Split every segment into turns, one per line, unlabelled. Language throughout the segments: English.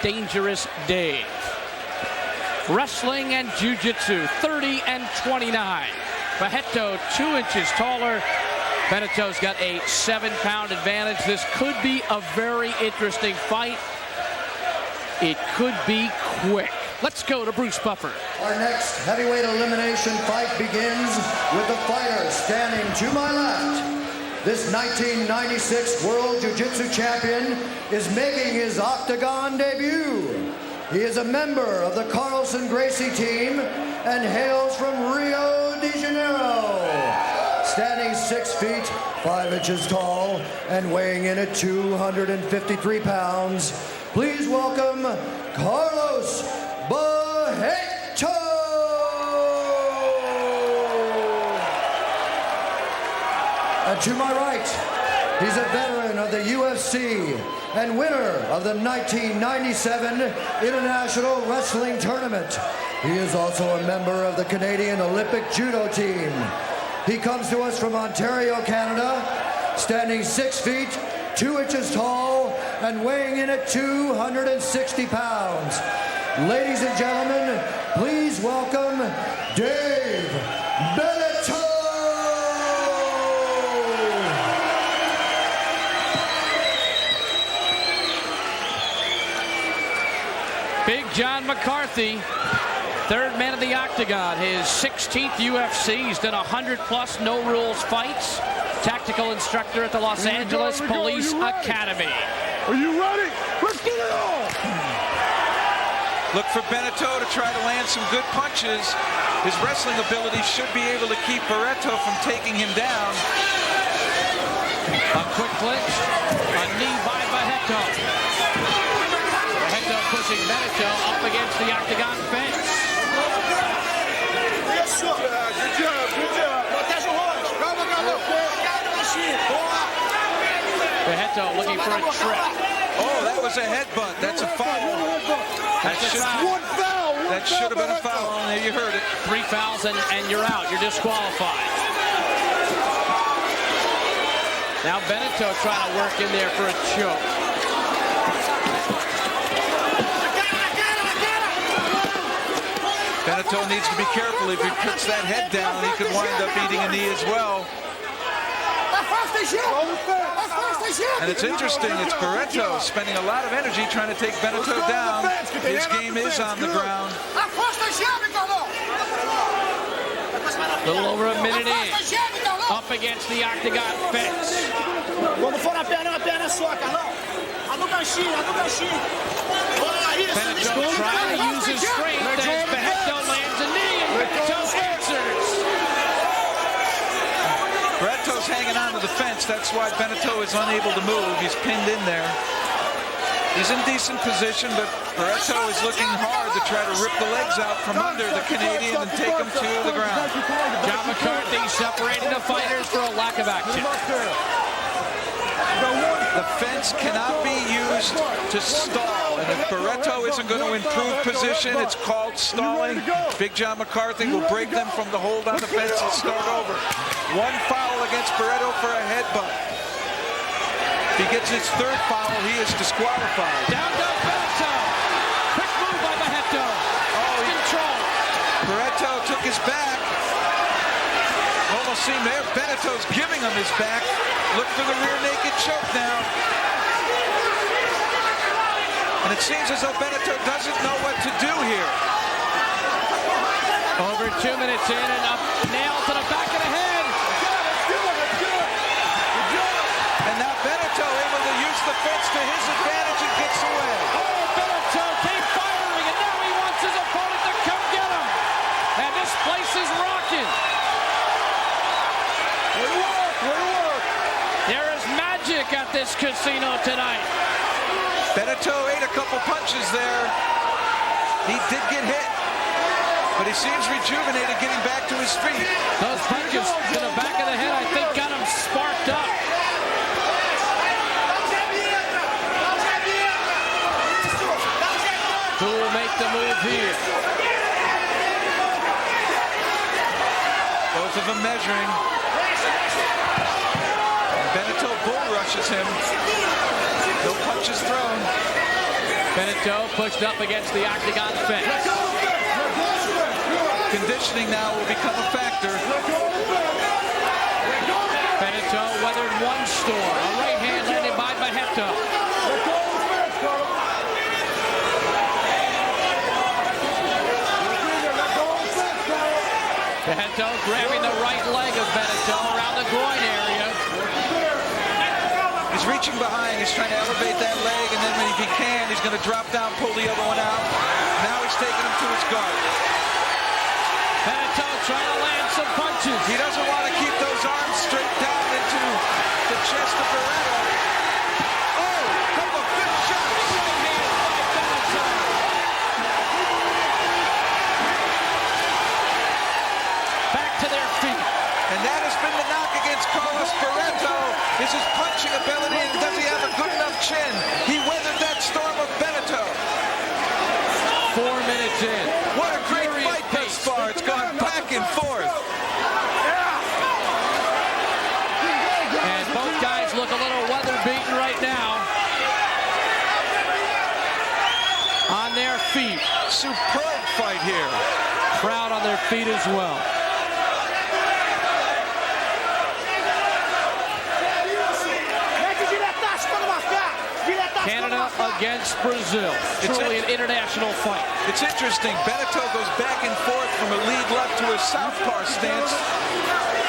Dangerous Dave. Wrestling and jiu-jitsu, 30 and 29. Barreto 2 inches taller. Beneto's got a 7-pound advantage. This could be a very interesting fight. It could be quick. Let's go to Bruce Buffer.
Our next heavyweight elimination fight begins with the fighter standing to my left. This 1996 World Jiu-Jitsu champion is making his octagon debut. He is a member of the Carlson Gracie team and hails from Rio de Janeiro. Standing 6 feet, 5 inches tall, and weighing in at 253 pounds, please welcome Carlos Barreto. And to my right, he's a veteran of the UFC and winner of the 1997 International Wrestling Tournament. He is also a member of the Canadian Olympic Judo team. He comes to us from Ontario, Canada, standing 6 feet, 2 inches tall, and weighing in at 260 pounds. Ladies and gentlemen, please welcome Dave Beneteau.
Big John McCarthy, third man of the octagon, his 16th UFC. He's done 100+ no-rules fights. Tactical instructor at the Los Angeles Police Academy.
Are you ready? Let's get it on!
Look for Beneteau to try to land some good punches. His wrestling ability should be able to keep Barreto from taking him down.
A quick clinch, a knee by Barreto. Barreto pushing Beneteau up against the octagon fence.
Good job, good job.
Barreto looking for a trip.
Oh, that was a headbutt. That's a foul. That should have been a foul. There you heard it.
3 fouls and you're out. You're disqualified. Now Beneteau trying to work in there for a choke.
Beneteau needs to be careful. If he puts that head down, he could wind up eating a knee as well. And it's interesting, it's Barreto spending a lot of energy trying to take Beneteau down. His game is on the ground.
A little over a minute in. Up against the octagon fence. Beneteau trying to use his strength as Barreto lands a knee and Barreto answers.
Barreto's hanging on to the fence. That's why Beneteau is unable to move. He's pinned in there. He's in decent position, but Barreto is looking hard to try to rip the legs out from under the Canadian and take him to the ground.
John McCarthy separating the fighters for a lack of action.
The fence cannot be used to stall, and if Barreto isn't going to improve position, it's called stalling. Big John McCarthy will break them from the hold on the fence and start over. 1 foul against Barreto for a headbutt. If he gets his 3rd foul, he is disqualified.
Down goes Barreto. Quick move by Barreto. Control.
Barreto took his back. Almost seemed there. Beneto's giving him his back. Look for the rear naked choke now. And it seems as though Beneteau doesn't know what to do here.
Over 2 minutes in and up. Nail to the back of the head.
And now Beneteau able to use the fence to his advantage and gets away.
Oh, Beneteau came firing and now he wants his opponent to come get him. And this place is rocking. There is magic at this casino tonight.
Beneteau ate a couple punches there. He did get hit, but he seems rejuvenated getting back to his feet.
Those punches to the back of the head, I think, got him sparked up. Who will make the move here?
Both of them measuring. Beneteau bull rushes him. No punches thrown.
Beneteau pushed up against the octagon fence.
Conditioning now will become a factor.
Beneteau weathered one storm. A right hand landed by Barreto. Barreto grabbing the right leg of Beneteau around the groin area.
He's reaching behind. He's trying to elevate that leg, and then if he can, he's going to drop down, pull the other one out. Now he's taking him to his guard.
Beneteau trying to land some punches.
He doesn't want to keep those arms straight down into the chest of Barreto. Oh, couple of good shots.
Right hand by Beneteau. Back to their feet.
And that has been the knock against Carlos Barreto, is his punching ability, and does he have a good enough chin? He weathered that storm of Beneteau.
4 minutes in.
What a great fight thus far. It's gone back and forth.
And both guys look a little weather beaten right now. On their feet.
Superb fight here.
Crowd on their feet as well. Canada against Brazil. Truly an international fight.
It's interesting. Beneteau goes back and forth from a lead left to a southpaw stance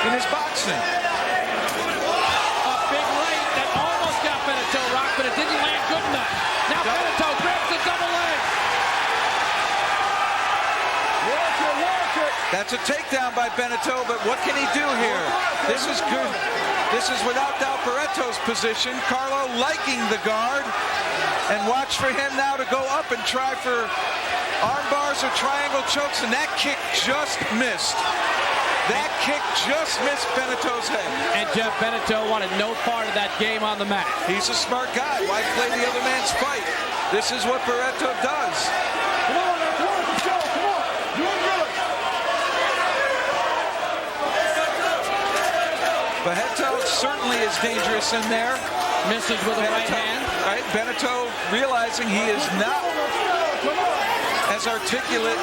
in his boxing.
A big right that almost got Beneteau rocked, but it didn't land good enough. Now Beneteau grabs the double leg.
That's a takedown by Beneteau, but what can he do here? This is good. This is without doubt Barreto's position. Carlo liking the guard. And watch for him now to go up and try for arm bars or triangle chokes. And that kick just missed. That kick just missed Beneteau's head.
And Jeff, Beneteau wanted no part of that game on the mat.
He's a smart guy. Why play the other man's fight? This is what Barreto does.
Come on, let's go. Come on. Doing good.
Barreto certainly is dangerous in there.
Misses with a right hand.
Right, Beneteau realizing he is not as articulate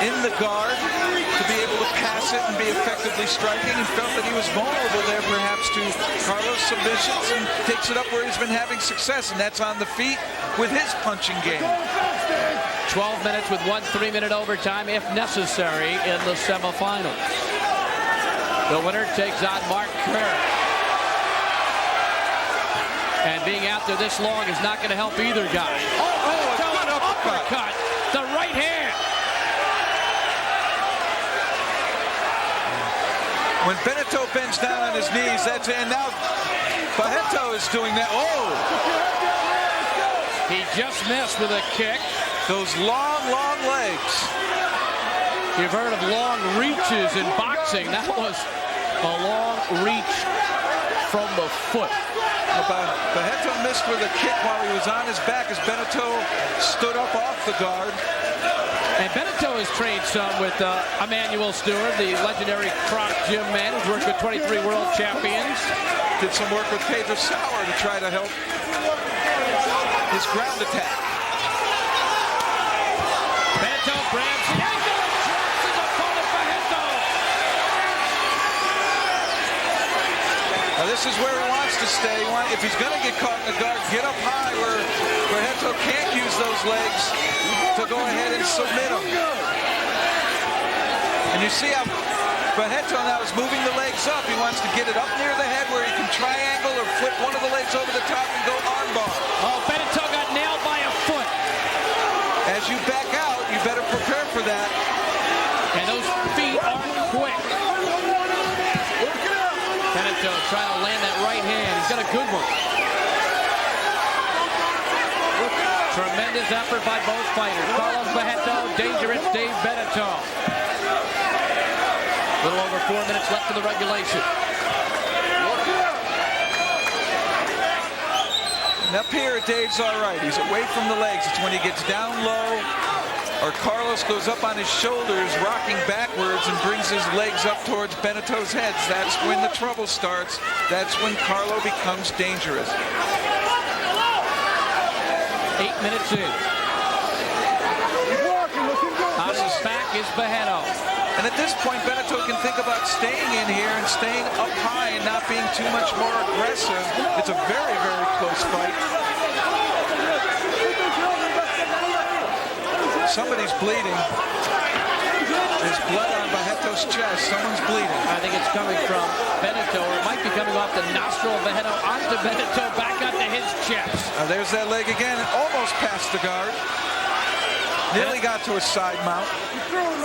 in the guard to be able to pass it and be effectively striking, and felt that he was vulnerable there perhaps to Carlos' submissions, and takes it up where he's been having success, and that's on the feet with his punching game.
12 minutes with 1 3-minute overtime if necessary in the semifinals. The winner takes on Mark Kerr. And being out there this long is not going to help either guy. Oh, an uppercut. The right hand.
When Beneteau bends down on his knees, that's it. And now Barreto is doing that. Oh!
He just missed with a kick.
Those long, long legs.
You've heard of long reaches in boxing. That was a long reach from the foot.
Barreto missed with a kick while he was on his back as Beneteau stood up off the guard.
And Beneteau has trained some with Emmanuel Stewart, the legendary chronic gym man who's worked with 23 world champions.
Did some work with Pedro Sauer to try to help his ground attack.
Beneteau grabs the ankle and drops his opponent, Barreto.
Now this is where he wants to stay. If he's going to get caught in the guard, get up high where Barreto can't use those legs to go ahead and submit him. And you see how Barreto now is moving the legs up. He wants to get it up near the head where he can triangle or flip one of the legs over the top and go armbar.
Oh, Beneteau got nailed by a foot.
As you back out, you better prepare for that.
And those feet are quick. Beneteau trying to land that right hand. He's got a good one. Tremendous effort by both fighters. Carlos Barreto, dangerous Dave Beneteau. A little over 4 minutes left in the regulation.
And up here, Dave's all right. He's away from the legs. It's when he gets down low or Carlos goes up on his shoulders, rocking backwards and brings his legs up towards Beneto's head. That's when the trouble starts. That's when Carlo becomes dangerous.
8 minutes in.
Keep walking, looking good.
On his back is Barreto.
And at this point, Beneteau can think about staying in here and staying up high and not being too much more aggressive. It's a very, very close fight. Somebody's bleeding. There's blood on Barreto's chest. Someone's bleeding.
I think it's coming from Beneteau, or it might be coming off the nostril of Barreto onto Beneteau, back onto his chest.
There's that leg again, and almost past the guard. Nearly got to a side mount.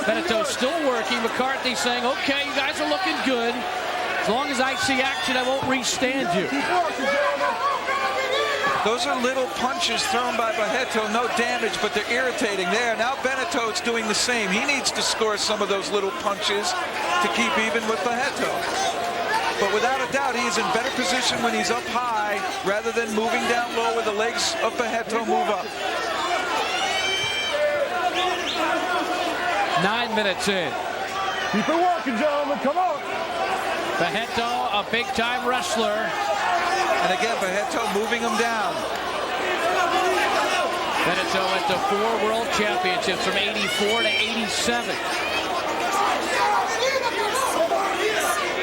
Beneteau still working. McCarthy saying, okay, you guys are looking good. As long as I see action, I won't restand you.
Those are little punches thrown by Barreto, no damage, but they're irritating there. Now Beneteau's doing the same. He needs to score some of those little punches to keep even with Barreto. But without a doubt, he is in better position when he's up high rather than moving down low where the legs of Barreto move up.
9 minutes in.
Keep it working, gentlemen. Come on.
Barreto, a big-time wrestler.
And again, Barreto moving him down.
Beneteau went to 4 world championships from 84 to 87.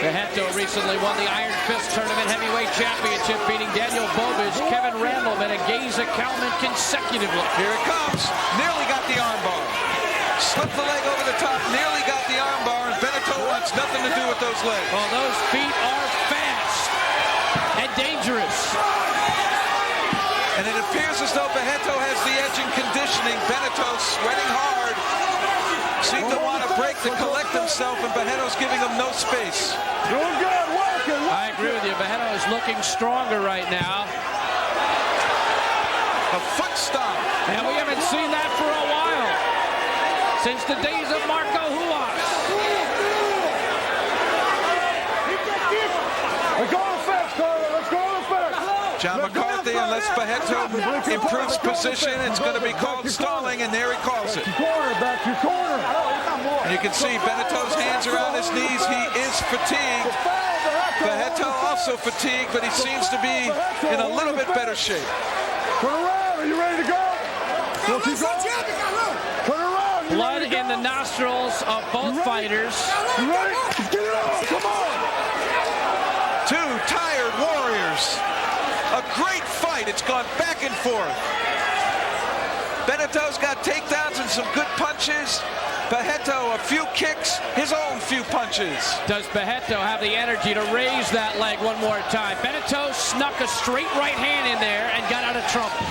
Barreto recently won the Iron Fist Tournament Heavyweight Championship, beating Daniel Bobich, Kevin Randleman, and Geza Kalman consecutively.
Here it comes. Nearly got the armbar. Slipped the leg over the top, nearly got the armbar, and Beneteau wants nothing to do with those legs.
Well, those feet are fast and dangerous.
And it appears as though Barreto has the edge in conditioning. Beneteau sweating hard. Seemed to want to break to collect himself, and Barreto's giving him no space.
Doing good, working.
I agree with you. Barreto is looking stronger right now.
A foot stomp.
And we haven't seen that for a while. Since the days of Marco Huas.
Let's go fast, Carter. Let's go fast.
John McCarthy, unless Barreto improves position, it's going to be called stalling, and there he calls it.
Back to corner.
And you can see Beneto's hands are on his knees. He is fatigued. Barreto also fatigued, but he seems to be in a little bit better shape.
Turn around. Are you ready to go? Keep going. Turn around.
Blood in the nostrils of both fighters.
You ready? Get it on. Come on.
Two tired warriors. A great fight. It's gone back and forth. Beneto's got takedowns and some good punches. Barreto, a few kicks, his own few punches.
Does Barreto have the energy to raise that leg one more time? Beneteau snuck a straight right hand in there and got out of trouble.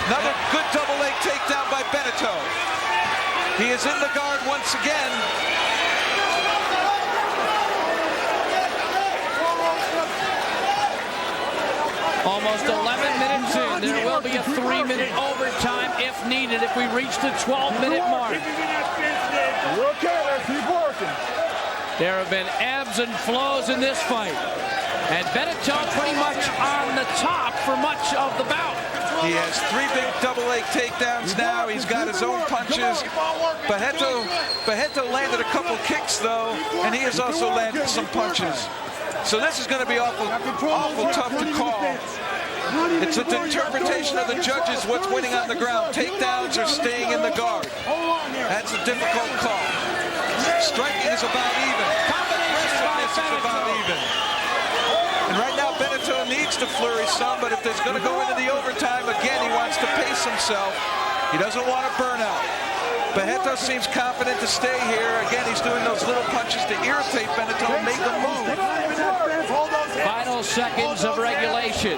Another good double leg takedown by Beneteau. He is in the guard once again.
Almost 11 minutes in. There will be a 3-minute overtime if needed if we reach the 12-minute mark.
Okay, let's keep working.
There have been ebbs and flows in this fight. And Beneteau pretty much on the top for much of the bout.
He has 3 big double leg takedowns now. He's got his own punches. Barreto landed a couple kicks, though, and he has also landed some punches. So this is going to be awful tough to call. It's a interpretation of the judges what's winning on the ground. Takedowns or staying in the guard. That's a difficult call. Striking is about even. Aggressiveness is about even. And right now Beneteau needs to flurry some, but if there's going to go into the overtime, again, he wants to pace himself. He doesn't want to burn out. Barreto seems confident to stay here. Again, he's doing those little punches to irritate Beneteau and make him move.
Final seconds of regulation.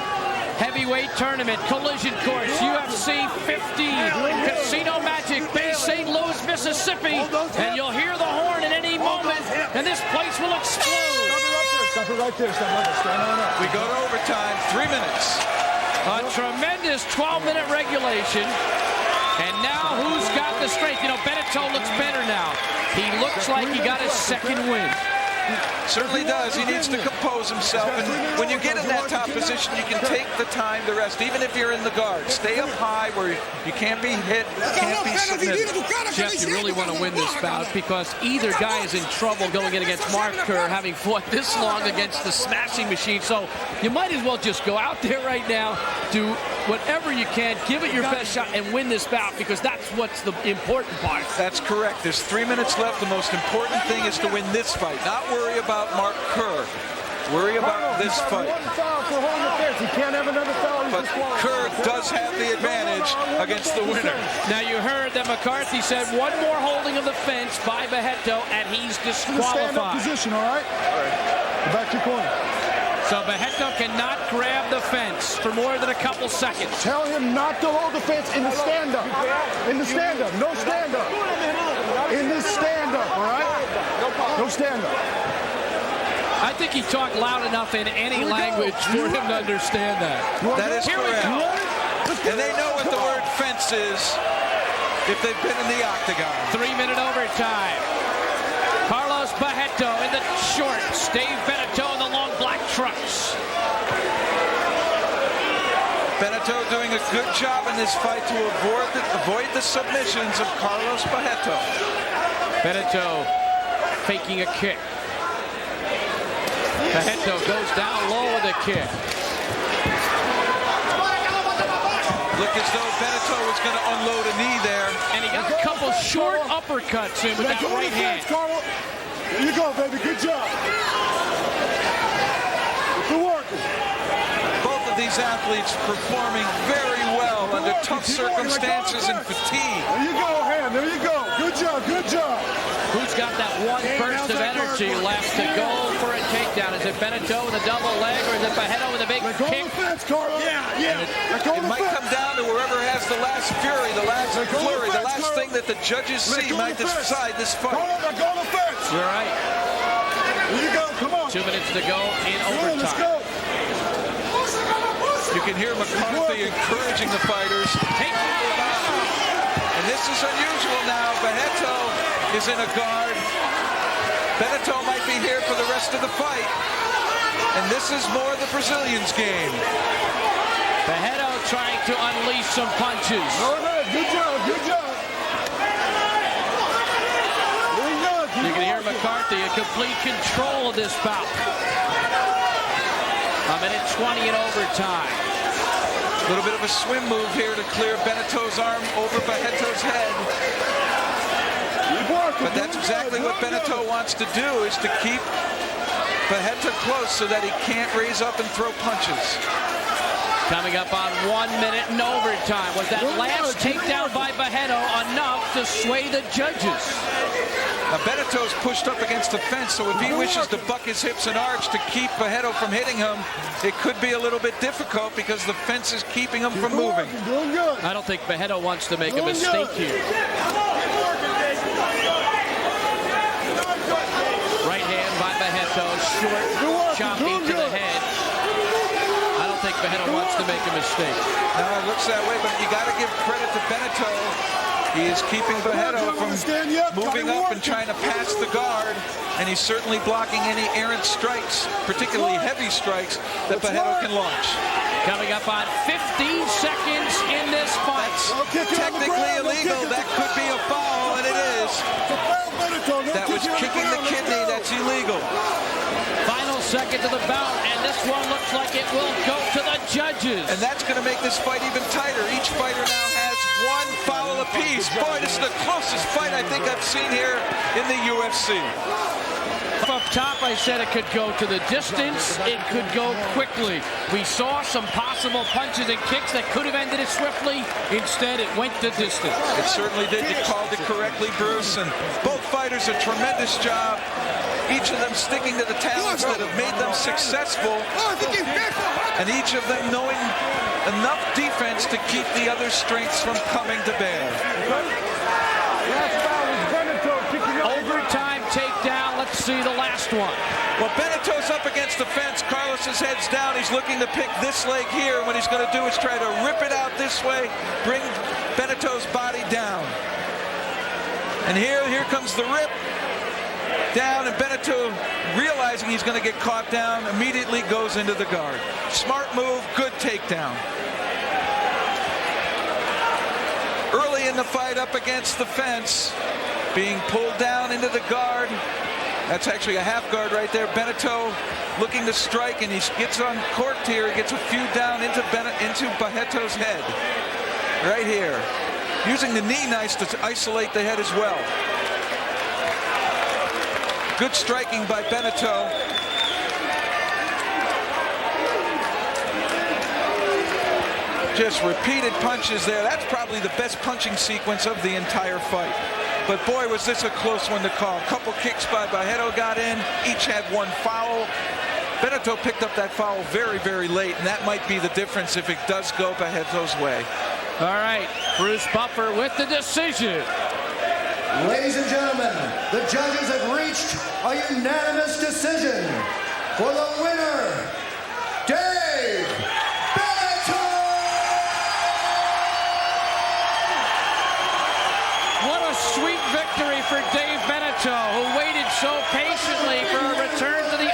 Heavyweight tournament, collision course, UFC 50, Casino Magic, Bay St. Louis, Mississippi. And you'll hear the horn at any moment, and this place will explode.
Stop it right there. Stop right there. Stand on up.
We go to overtime, 3 minutes.
A tremendous 12-minute regulation. And now who's got the strength? You know, Beneteau looks better now. He looks like he got his second win.
Certainly does. He needs to compose himself. And when you get in that top position, you can take the time to rest, even if you're in the guard. Stay up high where you can't be hit, can't be submitted.
Jeff, you really want to win this bout because either guy is in trouble going in against Mark Kerr, having fought this long against the smashing machine. So you might as well just go out there right now, do whatever you can, give it your best shot and win this bout, because that's what's the important part.
That's correct. There's 3 minutes left. The most important thing is to win this fight, not worry about Mark Kerr. Worry about this fight.
He can't have another foul.
But Kerr does have the advantage against the winner.
Now you heard that McCarthy said one more holding of the fence by Barreto and he's disqualified.
Stand up position, all right? Go back to your corner.
So Barreto cannot grab the fence for more than a couple seconds.
Tell him not to hold the fence in the stand-up. In the stand-up. No stand-up. In the stand-up, all right? No stand-up.
I think he talked loud enough in any language for him to understand that.
That is correct. And they know what the word fence is if they've been in the octagon.
3-minute overtime. Carlos Barreto in the shorts. Dave Beneteau in the long black trunks.
Beneteau doing a good job in this fight to avoid the submissions of Carlos Barreto.
Beneteau faking a kick. Barreto goes down low with a kick.
Look as though Beneteau was going to unload a knee there.
And he got a couple short uppercuts in with that right hand.
There you go, baby. Good job. Good work.
Both of these athletes performing very well under tough circumstances and fatigue.
There you go, Ham. There you go. Good job. Good job.
Who's got that one burst of energy left to go for a takedown? Is it Beneteau with a double leg, or is it Barreto with a big kick?
Yeah.
It might come down to whoever has the last fury, the last flurry, the last thing that the judges see might decide this fight.
You're right.
Here you go. Come on.
2 minutes to go in overtime.
Let's go.
You can hear McCarthy encouraging the fighters.
Take it out.
And this is unusual now. Barreto is in a guard. Beneteau might be here for the rest of the fight. And this is more the Brazilians' game.
Barreto trying to unleash some punches.
Good job. Good job.
You can hear McCarthy in complete control of this bout. A minute 20 in overtime.
A little bit of a swim move here to clear Beneteau's arm over Barreto's head. But that's exactly what Beneteau wants to do, is to keep Barreto close so that he can't raise up and throw punches.
Coming up on 1 minute in overtime. Was that last takedown by Barreto enough to sway the judges?
Now Beneteau's pushed up against the fence, so if he wishes to buck his hips and arch to keep Barreto from hitting him, it could be a little bit difficult because the fence is keeping him from moving.
I don't think Barreto wants to make a mistake here. Right hand by Barreto, short, chopping to the head. I don't think Barreto wants to make a mistake.
No, it looks that way, but you got to give credit to Beneteau. He is keeping Barreto from moving up and trying to pass the guard, and he's certainly blocking any errant strikes, particularly heavy strikes, that Barreto can launch.
Coming up on 15 seconds in this fight.
Technically illegal. That could be a foul, and it is. That was kicking the kidney. That's illegal.
Final seconds of the bout, and this one looks like it will go to the judges.
And that's going to make this fight even tighter. Each fighter now has one foul apiece. Boy, this is the closest fight I think I've seen here in the UFC.
Up top, I said it could go to the distance. It could go quickly. We saw some possible punches and kicks that could have ended it swiftly. Instead, it went the distance.
It certainly did. You called it correctly, Bruce. And both fighters a tremendous job. Each of them sticking to the talents that have made them successful. And each of them knowing enough defense to keep the other strengths from coming to bear.
Overtime takedown. Let's see the last one.
Well, Beneteau's up against the fence. Carlos's head's down. He's looking to pick this leg here. What he's going to do is try to rip it out this way, bring Beneteau's body down. And here comes the rip down, and Beneteau, realizing he's going to get caught down, immediately goes into the guard. Smart move, good takedown. Early in the fight, up against the fence, being pulled down into the guard. That's actually a half guard right there. Beneteau looking to strike, and he gets uncorked here. He gets a few down into Barreto's head. Right here. Using the knee nice to isolate the head as well. Good striking by Beneteau. Just repeated punches there. That's probably the best punching sequence of the entire fight. But boy, was this a close one to call. A couple kicks by Barreto got in. Each had one foul. Beneteau picked up that foul very, very late, and that might be the difference if it does go Barreto's way.
All right, Bruce Buffer with the decision.
Ladies and gentlemen, the judges have reached a unanimous decision for the winner, Dave Beneteau!
What a sweet victory for Dave Beneteau, who waited so patiently for a return to the